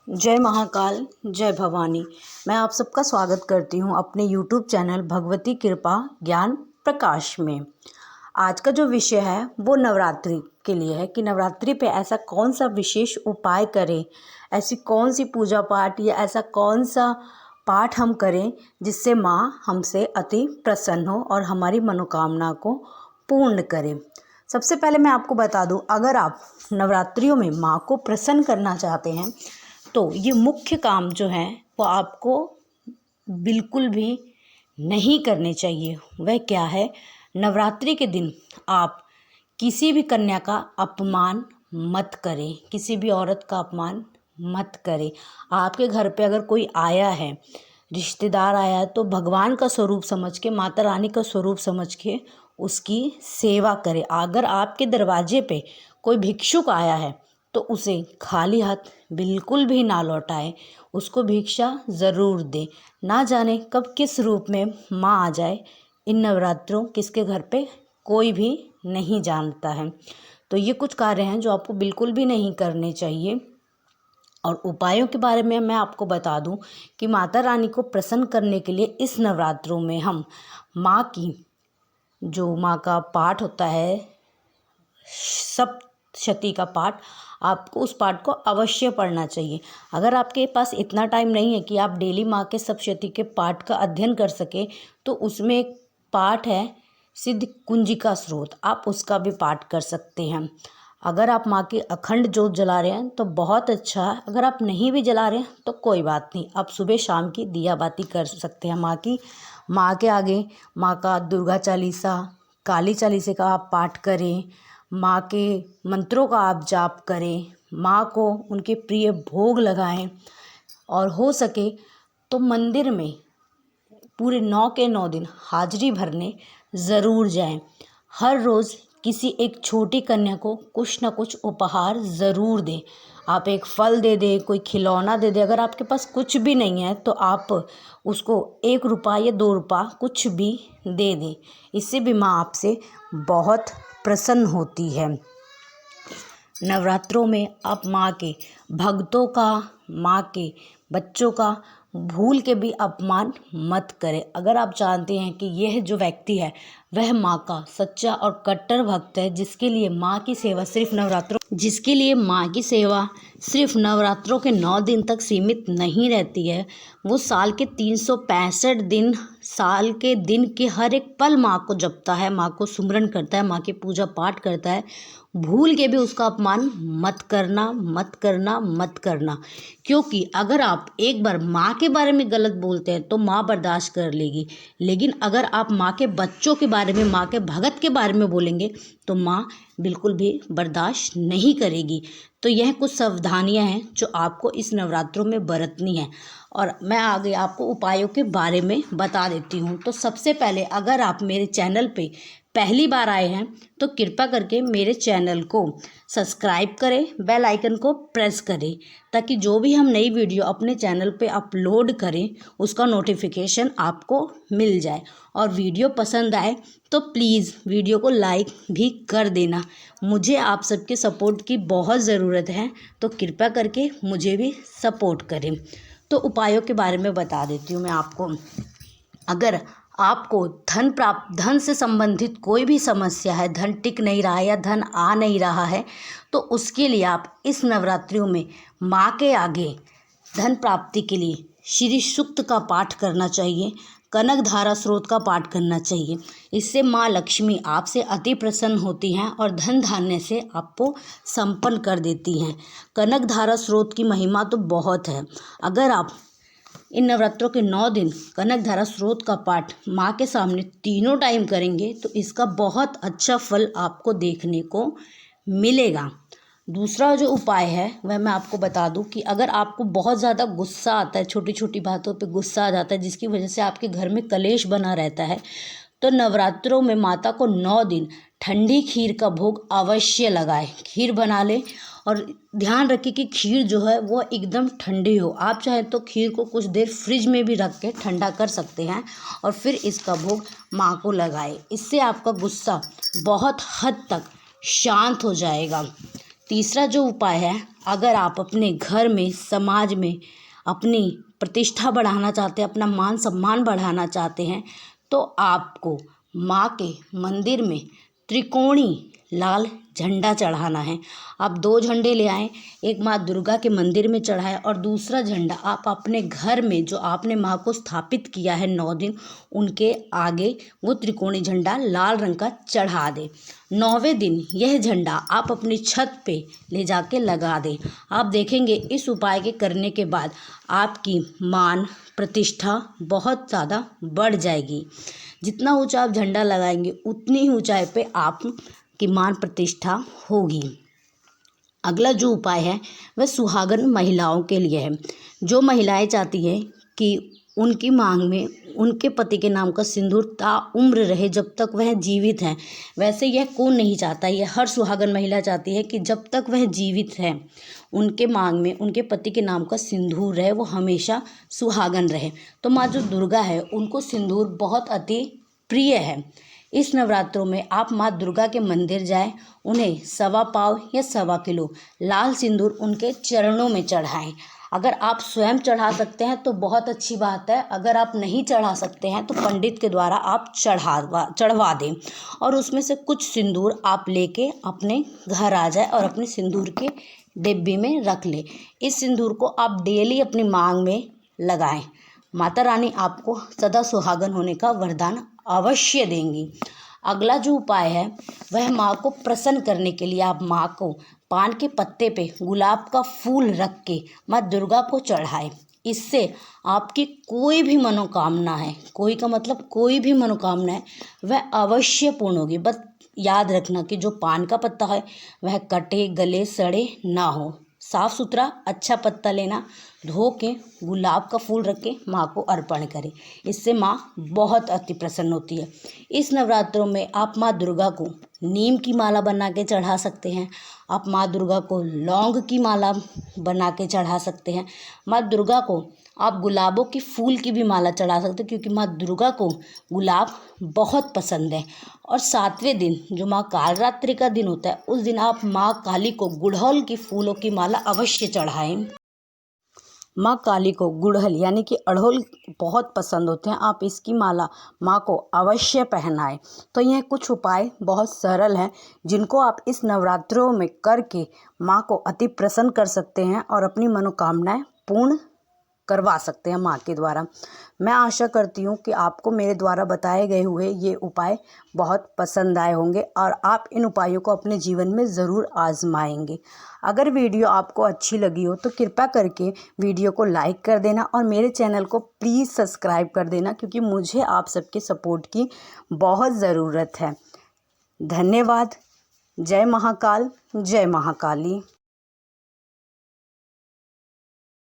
जय महाकाल, जय भवानी। मैं आप सबका स्वागत करती हूँ अपने YouTube चैनल भगवती कृपा ज्ञान प्रकाश में। आज का जो विषय है वो नवरात्रि के लिए है कि नवरात्रि पे ऐसा कौन सा विशेष उपाय करें, ऐसी कौन सी पूजा पाठ या ऐसा कौन सा पाठ हम करें जिससे माँ हमसे अति प्रसन्न हो और हमारी मनोकामना को पूर्ण करें। सबसे पहले मैं आपको बता दूं, अगर आप नवरात्रियों में माँ को प्रसन्न करना चाहते हैं तो ये मुख्य काम जो है वो आपको बिल्कुल भी नहीं करने चाहिए। वह क्या है? नवरात्रि के दिन आप किसी भी कन्या का अपमान मत करें, किसी भी औरत का अपमान मत करें। आपके घर पे अगर कोई आया है, रिश्तेदार आया है, तो भगवान का स्वरूप समझ के, माता रानी का स्वरूप समझ के उसकी सेवा करें। अगर आपके दरवाजे पे कोई भिक्षुक आया है तो उसे खाली हाथ बिल्कुल भी ना लौटाए, उसको भिक्षा ज़रूर दें। ना जाने कब किस रूप में माँ आ जाए, इन नवरात्रों किसके घर पे कोई भी नहीं जानता है। तो ये कुछ कार्य हैं जो आपको बिल्कुल भी नहीं करने चाहिए। और उपायों के बारे में मैं आपको बता दूं कि माता रानी को प्रसन्न करने के लिए इस नवरात्रों में हम माँ का पाठ होता है, सप्तशती का पाठ, आपको उस पाठ को अवश्य पढ़ना चाहिए। अगर आपके पास इतना टाइम नहीं है कि आप डेली माँ के सप्तशती के पाठ का अध्ययन कर सके, तो उसमें एक पाठ है सिद्ध कुंजिका स्रोत, आप उसका भी पाठ कर सकते हैं। अगर आप माँ की अखंड ज्योत जला रहे हैं तो बहुत अच्छा है। अगर आप नहीं भी जला रहे हैं तो कोई बात नहीं, आप सुबह शाम की दिया बाती कर सकते हैं माँ के आगे। माँ का दुर्गा चालीसा, काली चालीसा का आप पाठ करें, माँ के मंत्रों का आप जाप करें, माँ को उनके प्रिय भोग लगाएं और हो सके तो मंदिर में पूरे 9 के 9 दिन हाजिरी भरने ज़रूर जाएं। हर रोज़ किसी एक छोटी कन्या को कुछ ना कुछ उपहार ज़रूर दें। आप एक फल दे दें, कोई खिलौना दे दें। अगर आपके पास कुछ भी नहीं है तो आप उसको 1 रुपया या 2 रुपया कुछ भी दे दें। इससे भी माँ आपसे बहुत प्रसन्न होती है। नवरात्रों में आप माँ के भक्तों का, माँ के बच्चों का भूल के भी अपमान मत करें। अगर आप जानते हैं कि यह जो व्यक्ति है वह माँ का सच्चा और कट्टर भक्त है, जिसके लिए माँ की सेवा सिर्फ नवरात्रों के 9 दिन तक सीमित नहीं रहती है, वो साल के 365 दिन, साल के दिन के हर एक पल माँ को जपता है, माँ को सुमरन करता है, माँ की पूजा पाठ करता है। भूल के भी उसका अपमान मत करना, मत करना, मत करना। क्योंकि अगर आप एक बार माँ के बारे में गलत बोलते हैं तो माँ बर्दाश्त कर लेगी, लेकिन अगर आप माँ के बच्चों के बारे में, माँ के भगत के बारे में बोलेंगे तो माँ बिल्कुल भी बर्दाश्त नहीं करेगी। तो यह कुछ सावधानियां हैं जो आपको इस नवरात्रों में बरतनी है। और मैं आगे आपको उपायों के बारे में बता देती हूँ। तो सबसे पहले, अगर आप मेरे चैनल पे पहली बार आए हैं तो कृपा करके मेरे चैनल को सब्सक्राइब करें, बेल आइकन को प्रेस करें, ताकि जो भी हम नई वीडियो अपने चैनल पे अपलोड करें उसका नोटिफिकेशन आपको मिल जाए। और वीडियो पसंद आए तो प्लीज़ वीडियो को लाइक भी कर देना। मुझे आप सबके सपोर्ट की बहुत ज़रूरत है, तो कृपा करके मुझे भी सपोर्ट करें। तो उपायों के बारे में बता देती हूँ मैं आपको। अगर आपको धन से संबंधित कोई भी समस्या है, धन टिक नहीं रहा है या धन आ नहीं रहा है, तो उसके लिए आप इस नवरात्रियों में माँ के आगे धन प्राप्ति के लिए श्री सूक्त का पाठ करना चाहिए, कनक धारा स्रोत का पाठ करना चाहिए। इससे माँ लक्ष्मी आपसे अति प्रसन्न होती हैं और धन धान्य से आपको संपन्न कर देती हैं। कनक धारा स्रोत की महिमा तो बहुत है। अगर आप इन नवरात्रों के 9 दिन कनक धारा स्रोत का पाठ माँ के सामने तीनों टाइम करेंगे तो इसका बहुत अच्छा फल आपको देखने को मिलेगा। दूसरा जो उपाय है वह मैं आपको बता दूं कि अगर आपको बहुत ज़्यादा गुस्सा आता है, छोटी छोटी बातों पे गुस्सा आ जाता है, जिसकी वजह से आपके घर में कलेश बना रहता है, तो नवरात्रों में माता को 9 दिन ठंडी खीर का भोग अवश्य लगाएं। खीर बना लें और ध्यान रखें कि खीर जो है वो एकदम ठंडी हो। आप चाहें तो खीर को कुछ देर फ्रिज में भी रख के ठंडा कर सकते हैं और फिर इसका भोग माँ को लगाएं। इससे आपका गुस्सा बहुत हद तक शांत हो जाएगा। तीसरा जो उपाय है, अगर आप अपने घर में, समाज में अपनी प्रतिष्ठा बढ़ाना चाहते हैं, अपना मान सम्मान बढ़ाना चाहते हैं, तो आपको माँ के मंदिर में त्रिकोणी लाल झंडा चढ़ाना है। आप 2 झंडे ले आएँ, एक माँ दुर्गा के मंदिर में चढ़ाएं और दूसरा झंडा आप अपने घर में जो आपने माँ को स्थापित किया है 9 दिन, उनके आगे वो त्रिकोणी झंडा लाल रंग का चढ़ा दें। 9वें दिन यह झंडा आप अपनी छत पे ले जाके लगा दें। आप देखेंगे इस उपाय के करने के बाद आपकी मान प्रतिष्ठा बहुत ज़्यादा बढ़ जाएगी। जितना ऊंचा आप झंडा लगाएंगे उतनी ही ऊंचाई पे आप की मान प्रतिष्ठा होगी। अगला जो उपाय है वह सुहागन महिलाओं के लिए है। जो महिलाएं चाहती हैं कि उनकी मांग में उनके पति के नाम का सिंदूर ताउम्र रहे जब तक वह जीवित हैं। वैसे यह कौन नहीं चाहता, यह हर सुहागन महिला चाहती है कि जब तक वह जीवित है उनके मांग में उनके पति के नाम का सिंदूर रहे, वो हमेशा सुहागन रहे। तो माँ जो दुर्गा है उनको सिंदूर बहुत अति प्रिय है। इस नवरात्रों में आप माँ दुर्गा के मंदिर जाएं, उन्हें 1.25 पाव या 1.25 किलो लाल सिंदूर उनके चरणों में चढ़ाएं। अगर आप स्वयं चढ़ा सकते हैं तो बहुत अच्छी बात है, अगर आप नहीं चढ़ा सकते हैं तो पंडित के द्वारा आप चढ़वा दें और उसमें से कुछ सिंदूर आप लेके अपने घर आ जाए और अपने सिंदूर के डिब्बी में रख लें। इस सिंदूर को आप डेली अपनी मांग में लगाएं। माता रानी आपको सदा सुहागन होने का वरदान अवश्य देंगी। अगला जो उपाय है वह माँ को प्रसन्न करने के लिए आप माँ को पान के पत्ते पे गुलाब का फूल रख के माँ दुर्गा को चढ़ाएं। इससे आपकी कोई भी मनोकामना है, कोई का मतलब कोई भी मनोकामना है, वह अवश्य पूर्ण होगी। बस याद रखना कि जो पान का पत्ता है वह कटे गले सड़े ना हो। साफ़ सुथरा अच्छा पत्ता लेना, धो के गुलाब का फूल रख के माँ को अर्पण करें। इससे माँ बहुत अति प्रसन्न होती है। इस नवरात्रों में आप माँ दुर्गा को नीम की माला बना के चढ़ा सकते हैं। आप माँ दुर्गा को लौंग की माला बना के चढ़ा सकते हैं। माँ दुर्गा को आप गुलाबों की फूल की भी माला चढ़ा सकते हैं, क्योंकि माँ दुर्गा को गुलाब बहुत पसंद है। और 7वें दिन जो माँ कालरात्रि का दिन होता है, उस दिन आप माँ काली को गुड़हल की फूलों की माला अवश्य चढ़ाएं। माँ काली को गुड़हल यानी कि अड़हुल बहुत पसंद होते हैं, आप इसकी माला माँ को अवश्य पहनाएं। तो यह कुछ उपाय बहुत सरल हैं जिनको आप इस नवरात्रों में करके माँ को अति प्रसन्न कर सकते हैं और अपनी मनोकामनाएं पूर्ण करवा सकते हैं माँ के द्वारा। मैं आशा करती हूँ कि आपको मेरे द्वारा बताए गए हुए ये उपाय बहुत पसंद आए होंगे और आप इन उपायों को अपने जीवन में ज़रूर आजमाएंगे। अगर वीडियो आपको अच्छी लगी हो तो कृपया करके वीडियो को लाइक कर देना और मेरे चैनल को प्लीज़ सब्सक्राइब कर देना, क्योंकि मुझे आप सबके सपोर्ट की बहुत ज़रूरत है। धन्यवाद। जय महाकाल, जय महाकाली।